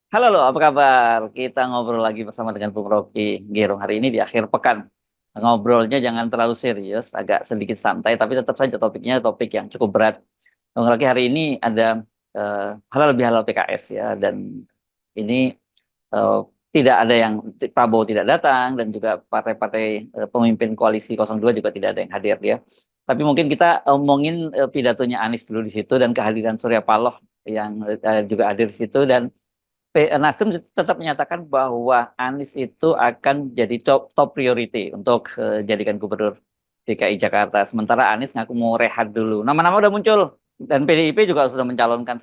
Halo lo, apa kabar? Kita ngobrol lagi bersama dengan Bung Rocky Gerung hari ini di akhir pekan. Ngobrolnya jangan terlalu serius, agak sedikit santai, tapi tetap saja topiknya topik yang cukup berat. Bung Rocky hari ini ada eh, halal bihalal PKS ya, dan ini eh, tidak ada yang Prabowo tidak datang dan juga partai-partai pemimpin koalisi 02 juga tidak ada yang hadir ya. Tapi mungkin kita omongin pidatonya Anies dulu di situ dan kehadiran Surya Paloh yang juga hadir di situ dan Nasdem tetap menyatakan bahwa Anies itu akan jadi top priority untuk jadikan gubernur DKI Jakarta. Sementara Anies ngaku mau rehat dulu. Nama-nama udah muncul dan PDIP juga sudah mencalonkan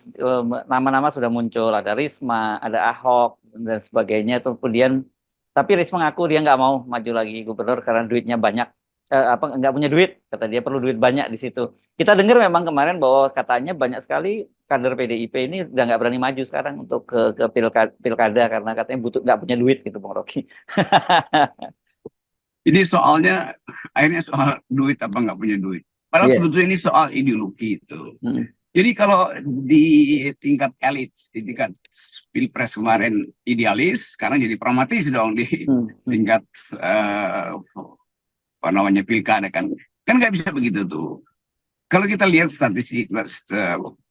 nama-nama sudah muncul. Ada Risma, ada Ahok dan sebagainya. Kemudian tapi Risma ngaku dia nggak mau maju lagi gubernur karena duitnya banyak. Apa nggak punya duit? Kata dia perlu duit banyak di situ. Kita dengar memang kemarin bahwa katanya banyak sekali kader PDIP ini udah nggak berani maju sekarang untuk ke pilkada karena katanya butuh nggak punya duit gitu Bang Rocky. Ini soalnya akhirnya soal duit apa nggak punya duit. Padahal Iya. sebetulnya ini soal ideologi itu. Hmm, Jadi kalau di tingkat elit, di tingkat pilpres kemarin idealis, sekarang jadi pragmatis dong di hmm, hmm. tingkat apa namanya pilkada kan. Kan nggak bisa begitu tuh. Kalau kita lihat statistik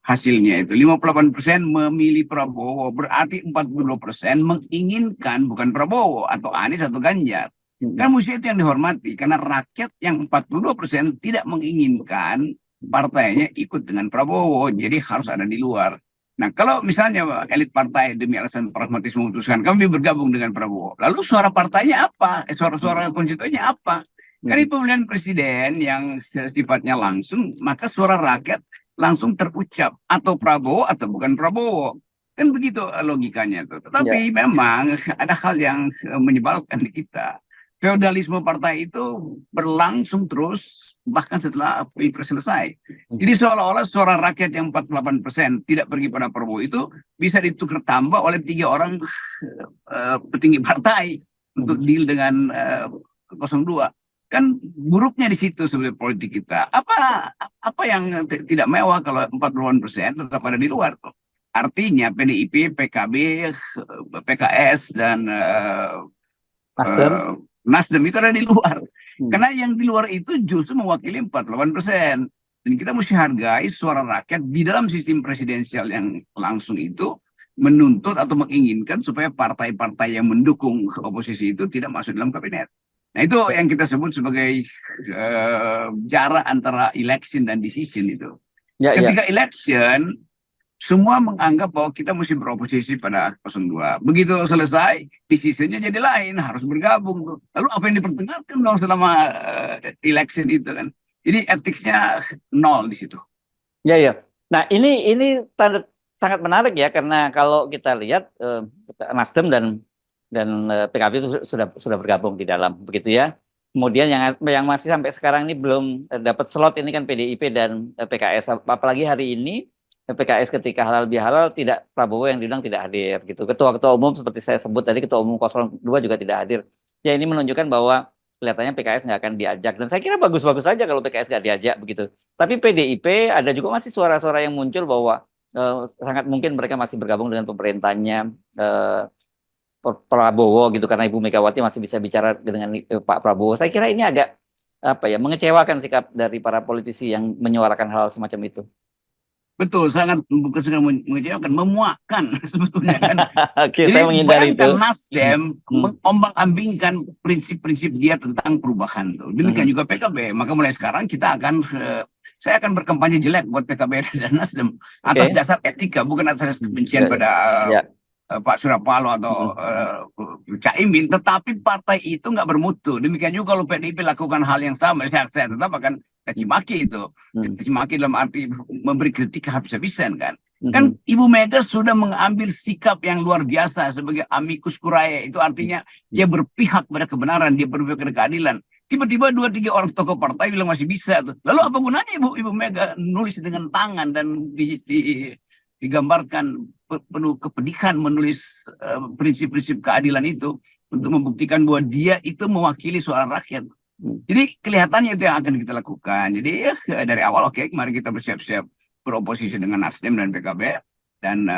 hasilnya itu 58% memilih Prabowo, berarti 42% menginginkan bukan Prabowo atau Anies atau Ganjar. Hmm. Kan mesti itu yang dihormati karena rakyat yang 42% tidak menginginkan partainya ikut dengan Prabowo, jadi harus ada di luar. Nah, kalau misalnya elit partai demi alasan pragmatis memutuskan kami bergabung dengan Prabowo, lalu suara partainya apa? Suara-suara konstituennya apa? Kan Hmm. ini pemilihan presiden yang sifatnya langsung, maka suara rakyat langsung terucap atau Prabowo atau bukan Prabowo. Kan begitu logikanya tuh. Ya. Tetapi memang ada hal yang menyebalkan di kita. Feodalisme partai itu berlangsung terus bahkan setelah pilpres selesai. Hmm. Jadi seolah-olah suara rakyat yang 48% tidak pergi pada Prabowo itu bisa ditukar tambah oleh 3 orang petinggi partai untuk Hmm. deal dengan 02. Kan buruknya di situ sebenarnya politik kita. Apa yang tidak mewah kalau 40% tetap ada di luar tuh. Artinya PDIP, PKB, PKS dan Nasdem. Nasdem itu ada di luar. Hmm. Karena yang di luar itu justru mewakili 48%. Dan kita mesti hargai suara rakyat di dalam sistem presidensial yang langsung itu menuntut atau menginginkan supaya partai-partai yang mendukung oposisi itu tidak masuk dalam kabinet. Nah itu Ya, yang kita sebut sebagai jarak antara election dan decision itu. ya, ya. Ketika election, semua menganggap bahwa kita mesti beroposisi pada 02. Begitu selesai, decisionnya jadi lain, harus bergabung tuh. Lalu apa yang diperdengarkan dong selama election itu kan? Jadi etiknya nol di situ. Ya, ya. Nah, ini tanda sangat menarik ya karena kalau kita lihat Nasdem dan PKB itu sudah bergabung di dalam begitu ya. Kemudian yang masih sampai sekarang ini belum dapat slot ini kan PDIP dan PKS. Apalagi hari ini PKS ketika halal bihalal tidak Prabowo yang diundang tidak hadir gitu. Ketua-ketua umum seperti saya sebut tadi ketua umum 02 juga tidak hadir. Ya ini menunjukkan bahwa kelihatannya PKS nggak akan diajak dan saya kira bagus-bagus saja kalau PKS nggak diajak begitu. Tapi PDIP ada juga masih suara-suara yang muncul bahwa sangat mungkin mereka masih bergabung dengan pemerintahnya eh, Prabowo gitu karena Ibu Megawati masih bisa bicara dengan Pak Prabowo. Saya kira ini agak apa ya mengecewakan sikap dari para politisi yang menyuarakan hal semacam itu. Betul, sangat bukan sekali mengecewakan, memuakkan sebetulnya kan. Oke, saya Jadi menghindari itu. bayangkan Hmm. Nasdem Hmm. mengombang-ambingkan prinsip-prinsip dia tentang perubahan tuh. Demikian Hmm. juga PKB. Maka mulai sekarang saya akan berkampanye jelek buat PKB dan Nasdem atas Oke. dasar etika, bukan atas Hmm. kebencian Ya, ya. pada Ya. Pak Surya Paloh atau Hmm. Caimin, tetapi partai itu nggak bermutu. Demikian juga kalau PDIP lakukan hal yang sama, saya tetap akan caci Hmm. maki itu. Hmm. Caci maki dalam arti memberi kritik habis-habisan kan. Kan Hmm. Ibu Mega sudah mengambil sikap yang luar biasa sebagai amicus curiae. Itu artinya dia Hmm. berpihak pada kebenaran, dia berpihak pada keadilan. Tiba-tiba 2-3 orang tokoh partai bilang masih bisa tuh. Lalu apa gunanya Ibu Mega nulis dengan tangan dan digambarkan penuh kepedihan menulis prinsip-prinsip keadilan itu untuk membuktikan bahwa dia itu mewakili suara rakyat. Hmm. Jadi kelihatannya itu yang akan kita lakukan. Jadi ya, dari awal oke, mari kita bersiap-siap beroposisi dengan Nasdem dan PKB. Dan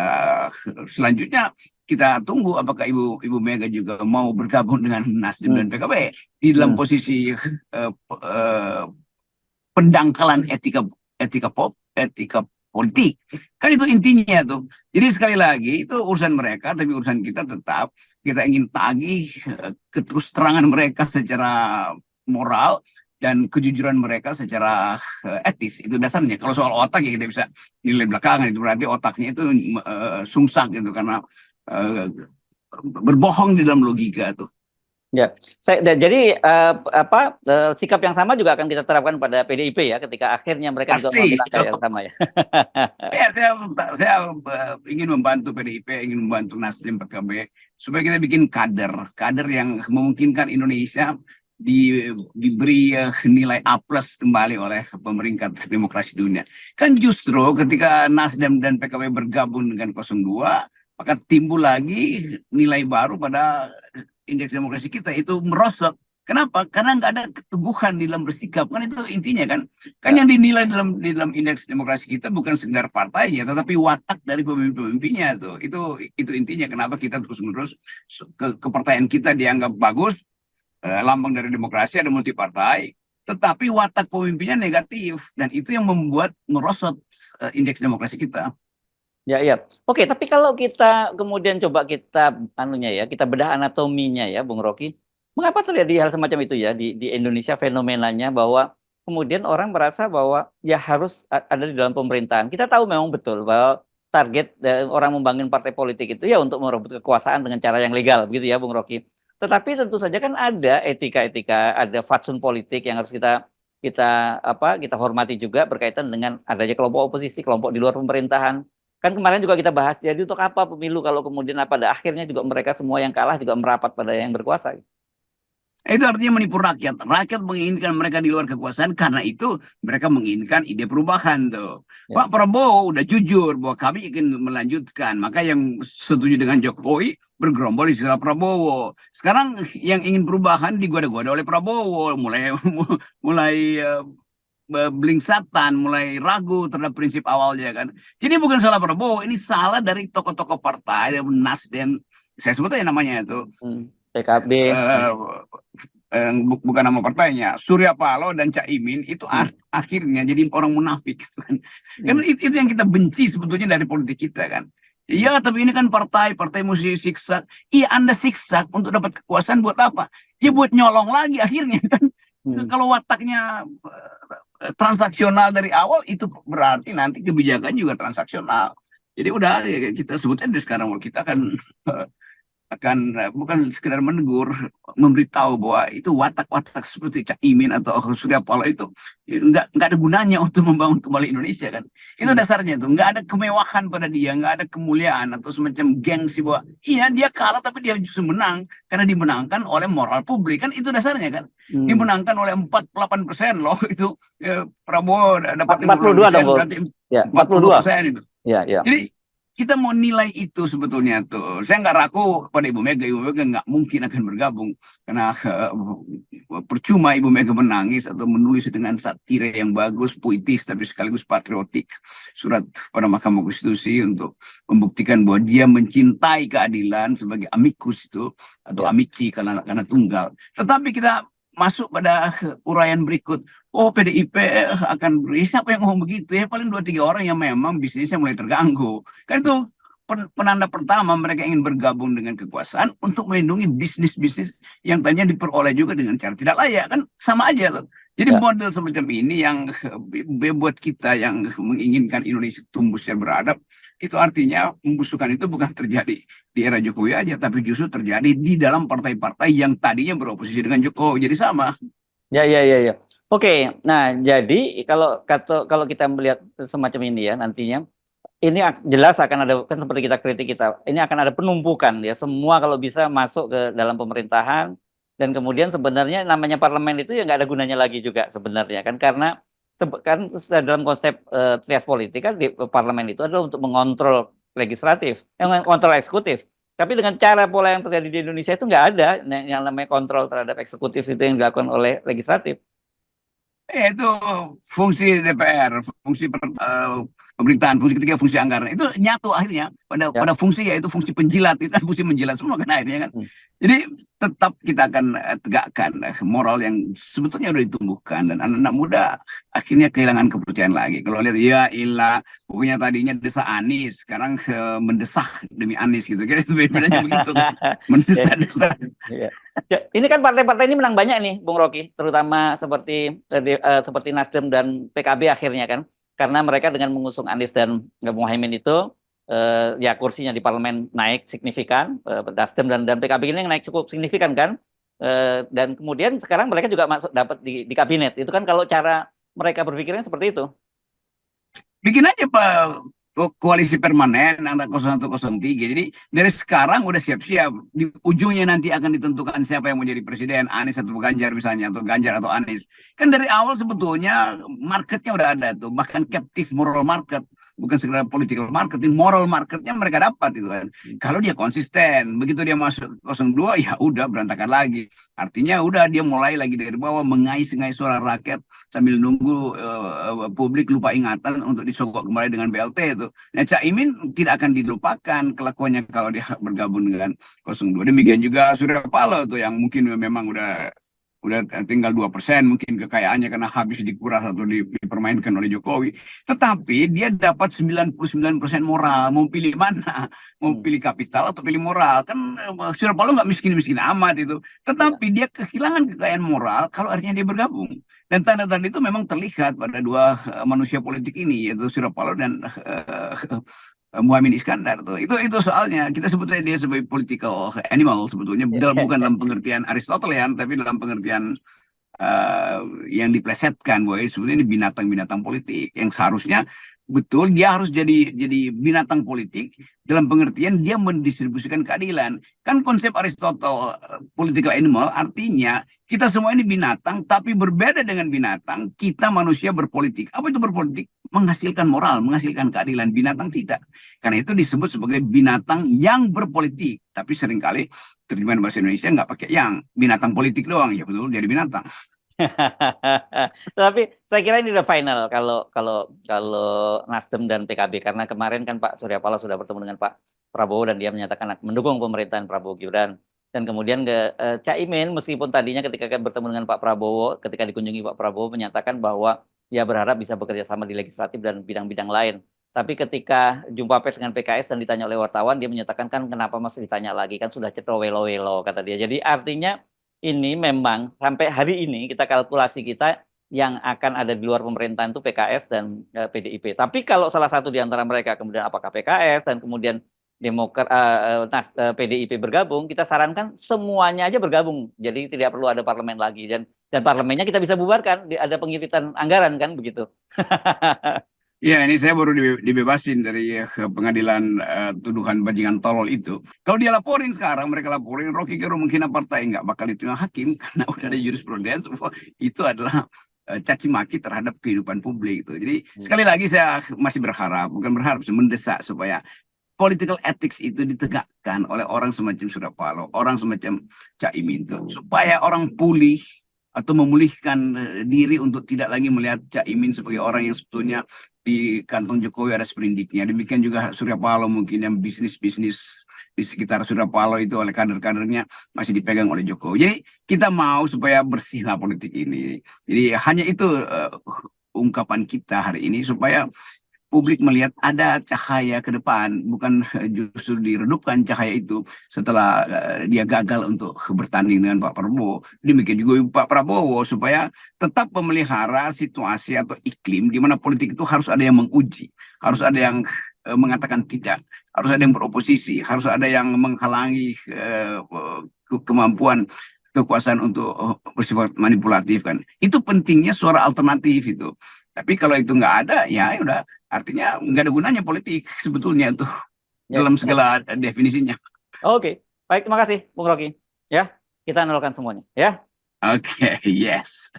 selanjutnya kita tunggu apakah Ibu Mega juga mau bergabung dengan Nasdem dan PKB di dalam posisi pendangkalan etika politik. Kan itu intinya tuh. Jadi sekali lagi itu urusan mereka, tapi urusan kita tetap kita ingin tagih keterus terangan mereka secara moral dan kejujuran mereka secara etis. Itu dasarnya. Kalau soal otak ya kita bisa nilai belakangan, itu berarti otaknya itu sungsang gitu karena berbohong di dalam logika tuh. Ya, jadi sikap yang sama juga akan kita terapkan pada PDIP ya, ketika akhirnya mereka juga mengambil langkah yang sama ya. Ya, saya ingin membantu PDIP, ingin membantu Nasdem, PKB, supaya kita bikin kader yang memungkinkan Indonesia diberi nilai A+ kembali oleh pemeringkat demokrasi dunia. Kan justru ketika Nasdem dan PKB bergabung dengan 02, maka timbul lagi nilai baru pada indeks demokrasi kita, itu merosot. Kenapa? Karena nggak ada keteguhan di dalam bersikap, kan itu intinya kan. Kan yang dinilai di dalam indeks demokrasi kita bukan sekedar partainya, tetapi watak dari pemimpin-pemimpinnya tuh. Itu intinya kenapa kita terus-menerus kepartaian kita dianggap bagus, lambang dari demokrasi, ada multi partai, tetapi watak pemimpinnya negatif, dan itu yang membuat merosot indeks demokrasi kita. Ya, iya. Oke, tapi kalau kita kemudian coba kita kita bedah anatominya ya, Bung Rocky. Mengapa terjadi hal semacam itu ya di Indonesia, fenomenanya bahwa kemudian orang merasa bahwa ya harus ada di dalam pemerintahan. Kita tahu memang betul bahwa target orang membangun partai politik itu ya untuk merebut kekuasaan dengan cara yang legal, begitu ya, Bung Rocky. Tetapi tentu saja kan ada etika-etika, ada fatsun politik yang harus kita hormati juga berkaitan dengan adanya kelompok oposisi, kelompok di luar pemerintahan. Kan kemarin juga kita bahas, jadi untuk apa pemilu kalau kemudian pada akhirnya juga mereka semua yang kalah juga merapat pada yang berkuasa. Itu artinya menipu rakyat. Rakyat menginginkan mereka di luar kekuasaan, karena itu mereka menginginkan ide perubahan tuh. Ya. Pak Prabowo udah jujur bahwa kami ingin melanjutkan. Maka yang setuju dengan Jokowi bergerombol istilah Prabowo. Sekarang yang ingin perubahan digoda-goda oleh Prabowo. Mulai belingsatan, mulai ragu terhadap prinsip awalnya kan. Jadi bukan salah Prabowo, ini salah dari tokoh-tokoh partai, Nasdem, saya sebut aja namanya itu. PKB. Bukan nama partainya, Surya Paloh dan Caimin itu akhirnya jadi orang munafik gitu kan. Karena itu yang kita benci sebetulnya dari politik kita kan. Iya, tapi ini kan partai mesti siksa. Iya, Anda siksa untuk dapat kekuasaan buat apa? Ya buat nyolong lagi akhirnya kan. Kalau wataknya transaksional dari awal, itu berarti nanti kebijakan juga transaksional. Jadi udah kita sebutnya sekarang kita akan bukan sekedar menegur, memberitahu bahwa itu watak-watak seperti Caimin atau Surya Paloh itu nggak ada gunanya untuk membangun kembali Indonesia kan. Itu dasarnya tuh nggak ada kemewahan pada dia, nggak ada kemuliaan atau semacam gengsi bahwa iya dia kalah tapi dia justru menang karena dimenangkan oleh moral publik kan, itu dasarnya kan. Dimenangkan oleh 48% loh itu. Prabowo dapat 42 dong, berarti ya, 42% itu. Ya. Jadi kita mau nilai itu sebetulnya tuh. Saya nggak ragu pada Ibu Mega nggak mungkin akan bergabung karena percuma Ibu Mega menangis atau menulis dengan satire yang bagus, puitis tapi sekaligus patriotik surat pada Mahkamah Konstitusi untuk membuktikan bahwa dia mencintai keadilan sebagai amicus itu atau amici karena tunggal. Tetapi kita masuk pada uraian berikut. Oh, PDIP akan siapa yang ngomong begitu ya? Paling 2-3 orang yang memang bisnisnya mulai terganggu. Kan itu penanda pertama mereka ingin bergabung dengan kekuasaan untuk melindungi bisnis-bisnis yang tadinya diperoleh juga dengan cara tidak layak. Kan sama aja loh. Jadi model semacam ini yang buat kita yang menginginkan Indonesia tumbuh secara beradab, itu artinya pembusukan itu bukan terjadi di era Jokowi aja, tapi justru terjadi di dalam partai-partai yang tadinya beroposisi dengan Jokowi. Jadi sama. Ya. Oke, nah jadi kalau kita melihat semacam ini ya nantinya, ini jelas akan ada, kan seperti kita kritik ini akan ada penumpukan ya, semua kalau bisa masuk ke dalam pemerintahan. Dan kemudian sebenarnya namanya parlemen itu ya nggak ada gunanya lagi juga sebenarnya kan, karena kan dalam konsep trias politik kan di parlemen itu adalah untuk mengontrol legislatif, mengontrol eksekutif. Tapi dengan cara pola yang terjadi di Indonesia itu nggak ada yang namanya kontrol terhadap eksekutif itu yang dilakukan oleh legislatif. Ya, itu fungsi DPR, fungsi pemerintahan, fungsi ketiga fungsi anggaran itu nyatu akhirnya pada Ya. fungsi, yaitu fungsi penjilat. Itu kan fungsi menjilat semua kan akhirnya kan. Hmm. Jadi tetap kita akan tegakkan moral yang sebetulnya udah ditumbuhkan, dan anak-anak muda akhirnya kehilangan kepercayaan lagi. Kalau lihat ya ilah, pokoknya tadinya desa Anies, sekarang mendesah demi Anies gitu. Kira itu bedanya begitu kan. Mendesak-desak. Ya. Ya, ini kan partai-partai ini menang banyak nih, Bung Rocky, terutama seperti seperti Nasdem dan PKB akhirnya kan, karena mereka dengan mengusung Anies dan Muhaimin itu, ya kursinya di parlemen naik signifikan, Nasdem dan PKB ini yang naik cukup signifikan kan, dan kemudian sekarang mereka juga masuk dapat di kabinet. Itu kan kalau cara mereka berpikirnya seperti itu. Bikin aja Pak koalisi permanen antara 0103. Jadi dari sekarang udah siap-siap. Di ujungnya nanti akan ditentukan siapa yang mau jadi presiden, Anies atau Ganjar misalnya, atau Ganjar atau Anies. Kan dari awal sebetulnya marketnya udah ada tuh, bahkan captive moral market. Bukan sekedar political marketing, moral marketnya mereka dapat itu kan. Kalau dia konsisten, begitu dia masuk 02, ya udah berantakan lagi. Artinya udah dia mulai lagi dari bawah, mengais-ngais suara rakyat sambil nunggu publik lupa ingatan untuk disogok kembali dengan BLT itu. Nah, Caimin tidak akan dilupakan kelakuannya kalau dia bergabung dengan 02. Demikian juga Surya Paloh tuh yang mungkin memang udah tinggal 2% mungkin kekayaannya karena habis dikuras atau dipermainkan oleh Jokowi. Tetapi dia dapat 99% moral. Mau pilih mana? Mau Hmm. pilih kapital atau pilih moral? Kan Surya Paloh nggak miskin-miskin amat itu. Iya. Tetapi dia kehilangan kekayaan moral kalau akhirnya dia bergabung. Dan tanda-tanda itu memang terlihat pada dua manusia politik ini, yaitu Surya Paloh dan Muhammad Iskandar tuh. Itu soalnya kita sebutnya dia sebagai political animal sebetulnya, bukan dalam pengertian Aristotelian, tapi dalam pengertian eh, yang diplesetkan bahwa sebetulnya ini binatang-binatang politik yang seharusnya betul dia harus jadi binatang politik dalam pengertian dia mendistribusikan keadilan. Kan konsep Aristotle political animal artinya kita semua ini binatang, tapi berbeda dengan binatang, kita manusia berpolitik. Apa itu berpolitik? Menghasilkan moral, menghasilkan keadilan. Binatang tidak. Karena itu disebut sebagai binatang yang berpolitik. Tapi seringkali terjemahan bahasa Indonesia nggak pakai yang, binatang politik doang. Ya betul, jadi binatang. Tapi saya kira ini udah final kalau kalau kalau Nasdem dan PKB, karena kemarin kan Pak Surya Paloh sudah bertemu dengan Pak Prabowo dan dia menyatakan akan mendukung pemerintahan Prabowo Gibran. Dan kemudian Caimin meskipun tadinya ketika bertemu dengan Pak Prabowo, ketika dikunjungi Pak Prabowo menyatakan bahwa dia berharap bisa bekerja sama di legislatif dan bidang-bidang lain. Tapi ketika jumpa pers dengan PKS dan ditanya oleh wartawan, dia menyatakan kan kenapa masih ditanya lagi, kan sudah cetro welo-welo kata dia. Jadi artinya ini memang sampai hari ini kita kalkulasi kita yang akan ada di luar pemerintahan itu PKS dan PDIP. Tapi kalau salah satu di antara mereka kemudian apakah PKS dan kemudian PDIP bergabung, kita sarankan semuanya aja bergabung. Jadi tidak perlu ada parlemen lagi, dan parlemennya kita bisa bubarkan, ada pengiritan anggaran kan begitu. Ya, ini saya baru dibebasin dari pengadilan tuduhan bajingan tolol itu. Kalau dia laporin sekarang, mereka laporin Rocky Gerung menghina partai, nggak bakal diterima hakim karena udah ada jurisprudensi. Itu adalah caci maki terhadap kehidupan publik itu. Jadi sekali lagi saya masih berharap, bukan berharap, mendesak supaya political ethics itu ditegakkan oleh orang semacam Surya Paloh, orang semacam Caimin itu, supaya orang pulih atau memulihkan diri untuk tidak lagi melihat Caimin sebagai orang yang sebetulnya di kantong Jokowi ada sprindiknya. Demikian juga Surya Paloh mungkin yang bisnis-bisnis di sekitar Surya Paloh itu oleh kader-kadernya masih dipegang oleh Jokowi. Jadi kita mau supaya bersihlah politik ini. Jadi hanya itu ungkapan kita hari ini supaya publik melihat ada cahaya ke depan, bukan justru diredupkan cahaya itu setelah dia gagal untuk bertanding dengan Pak Prabowo. Demikian juga Pak Prabowo supaya tetap memelihara situasi atau iklim di mana politik itu harus ada yang menguji, harus ada yang mengatakan tidak, harus ada yang beroposisi, harus ada yang menghalangi kemampuan kekuasaan untuk bersifat manipulatif kan. Itu pentingnya suara alternatif itu. Tapi kalau itu nggak ada, ya udah. Artinya nggak ada gunanya politik sebetulnya tuh Ya. dalam segala definisinya. Oke, baik, terima kasih Bung Rocky. Ya, kita nolkan semuanya. Ya. Oke, yes.